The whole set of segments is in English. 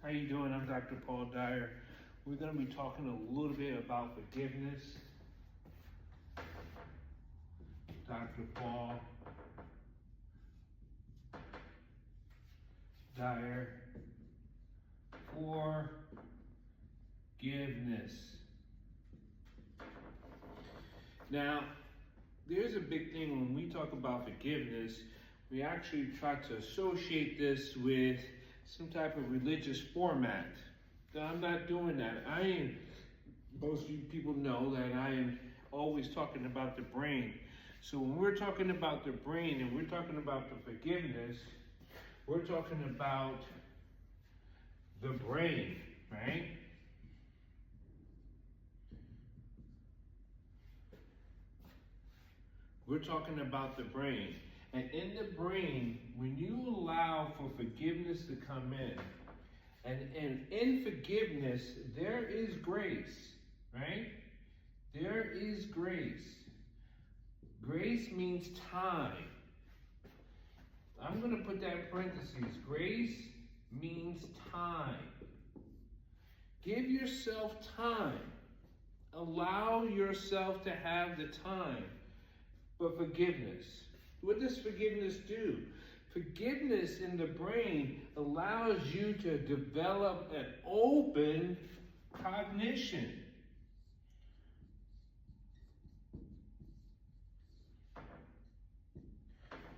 How you doing? I'm Dr. Paul Dyer. We're going to be talking a little bit about forgiveness. Dr. Paul Dyer. Forgiveness. Now, there's a big thing when we talk about forgiveness. We actually try to associate this with some type of religious format. I'm not doing that. Most people know that I am always talking about the brain. So when we're talking about the brain and we're talking about the forgiveness, we're talking about the brain, right? We're talking about the brain. And in the brain, when you allow for forgiveness to come in, and in forgiveness, there is grace, right? There is grace. Grace means time. I'm going to put that in parentheses. Grace means time. Give yourself time. Allow yourself to have the time for forgiveness. What does forgiveness do? Forgiveness in the brain allows you to develop an open cognition.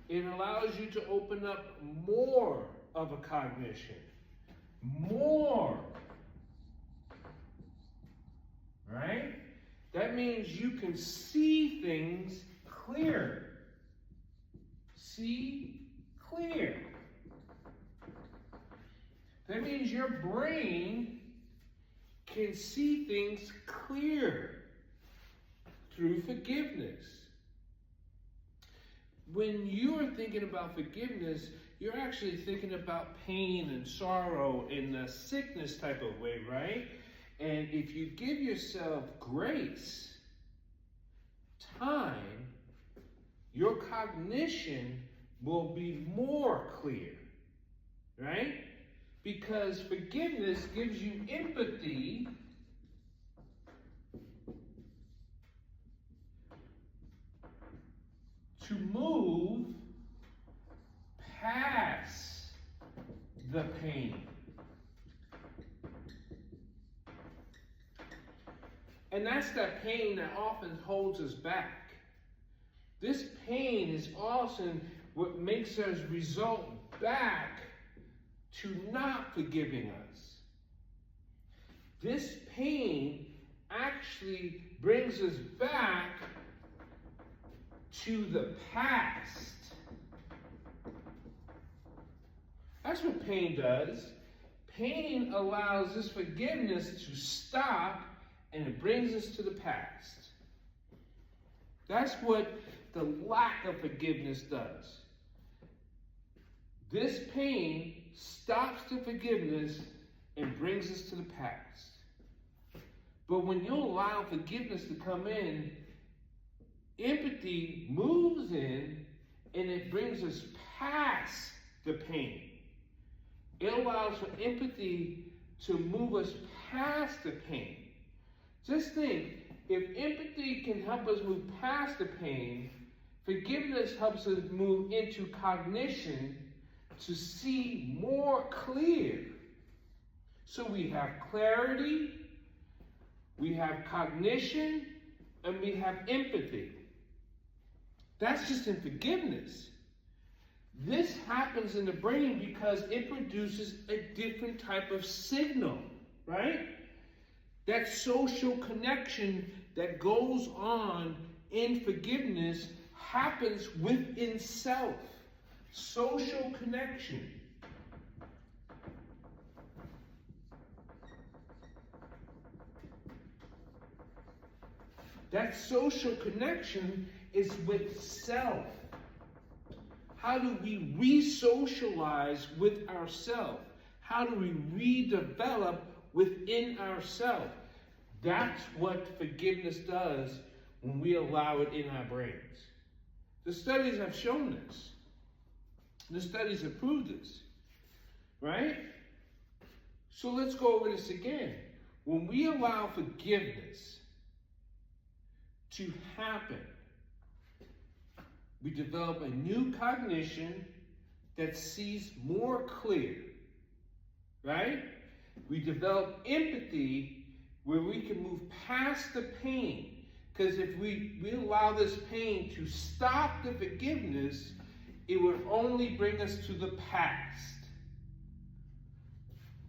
It allows you to open up more of a cognition. More. Right? That means you can see things clear. See clear. That means your brain can see things clear through forgiveness. When you are thinking about forgiveness, you're actually thinking about pain and sorrow in a sickness type of way, right? And if you give yourself grace, time, your cognition will be more clear, right? Because forgiveness gives you empathy to move past the pain. And that's that pain that often holds us back. This pain is often what makes us result back to not forgiving us. This pain actually brings us back to the past. That's what pain does. Pain allows this forgiveness to stop and it brings us to the past. That's what the lack of forgiveness does. This pain stops the forgiveness and brings us to the past. But when you allow forgiveness to come in, empathy moves in and it brings us past the pain. It allows for empathy to move us past the pain. Just think, if empathy can help us move past the pain, forgiveness helps us move into cognition to see more clear. So we have clarity, we have cognition, and we have empathy. That's just in forgiveness. This happens in the brain because it produces a different type of signal, right? That social connection that goes on in forgiveness happens within self. Social connection. That social connection is with self. How do we re-socialize with ourselves? How do we redevelop within ourselves? That's what forgiveness does when we allow it in our brains. The studies have shown this. The studies have proved this, right? So let's go over this again. When we allow forgiveness to happen, we develop a new cognition that sees more clear, right? We develop empathy where we can move past the pain. Because if we allow this pain to stop the forgiveness, it would only bring us to the past.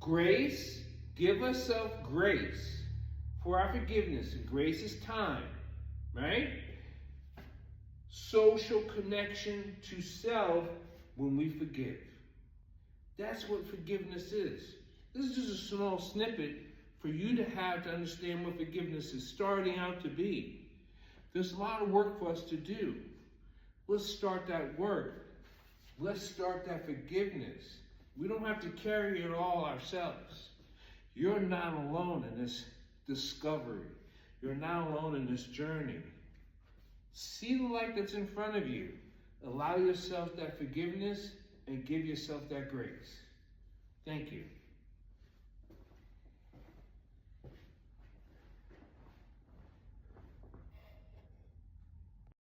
Grace, give ourselves grace for our forgiveness. And grace is time, right? Social connection to self when we forgive. That's what forgiveness is. This is just a small snippet for you to have to understand what forgiveness is starting out to be. There's a lot of work for us to do. Let's start that work. Let's start that forgiveness. We don't have to carry it all ourselves. You're not alone in this discovery. You're not alone in this journey. See the light that's in front of you. Allow yourself that forgiveness and give yourself that grace. Thank you.